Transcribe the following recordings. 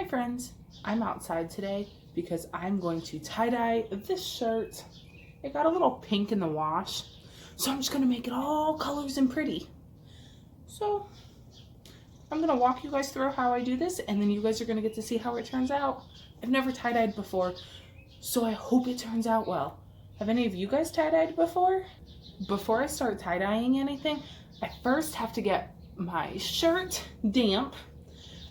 friends, I'm outside today because I'm going to tie-dye this shirt. It got a little pink in the wash, so I'm just going to make it all colors and pretty. So I'm going to walk you guys through how I do this, and then you guys are going to get to see how it turns out. I've never tie-dyed before, so I hope it turns out well. Have any of you guys tie-dyed before? Before I start tie-dyeing anything, I first have to get my shirt damp,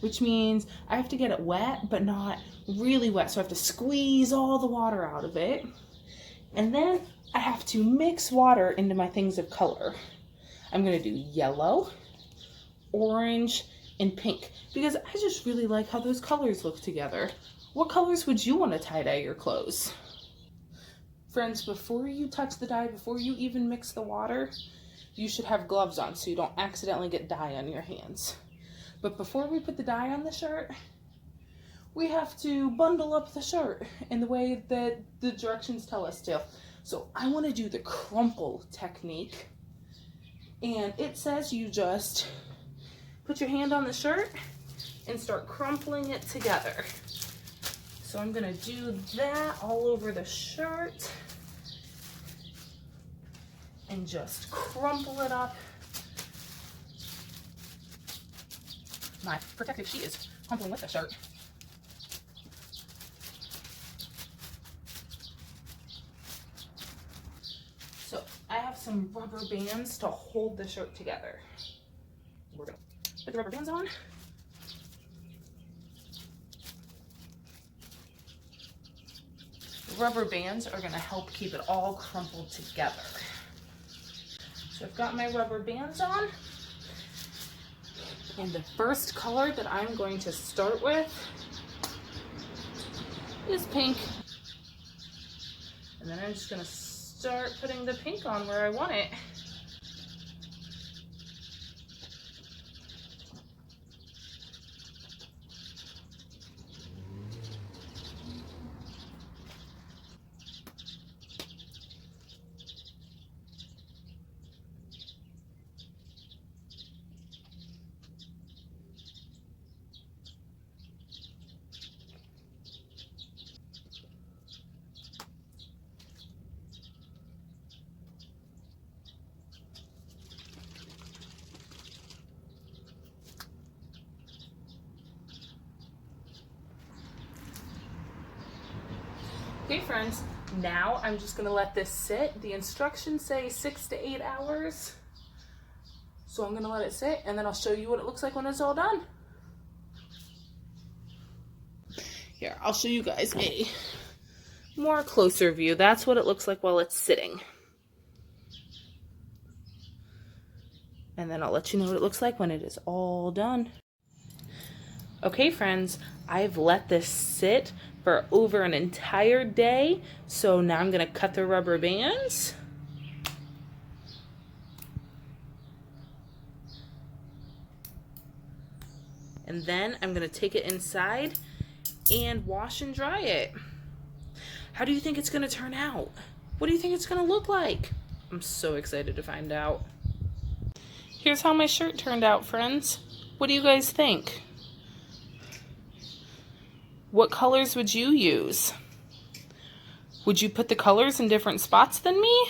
which means I have to get it wet, but not really wet. So I have to squeeze all the water out of it. And then I have to mix water into my things of color. I'm gonna do yellow, orange, and pink, because I just really like how those colors look together. What colors would you want to tie-dye your clothes? Friends, before you touch the dye, before you even mix the water, you should have gloves on so you don't accidentally get dye on your hands. But before we put the dye on the shirt, we have to bundle up the shirt in the way that the directions tell us to. So I want to do the crumple technique. And it says you just put your hand on the shirt and start crumpling it together. So I'm going to do that all over the shirt and just crumple it up. My protective sheet is crumpling with the shirt. So I have some rubber bands to hold the shirt together. We're going to put the rubber bands on. The rubber bands are going to help keep it all crumpled together. So I've got my rubber bands on. And the first color that I'm going to start with is pink. And then I'm just going to start putting the pink on where I want it. Okay friends, now I'm just gonna let this sit. The instructions say 6 to 8 hours. So I'm gonna let it sit and then I'll show you what it looks like when it's all done. Here, I'll show you guys a more closer view. That's what it looks like while it's sitting. And then I'll let you know what it looks like when it is all done. Okay friends, I've let this sit for over an entire day. So now I'm gonna cut the rubber bands. And then I'm gonna take it inside and wash and dry it. How do you think it's gonna turn out? What do you think it's gonna look like? I'm so excited to find out. Here's how my shirt turned out, friends. What do you guys think? What colors would you use? Would you put the colors in different spots than me?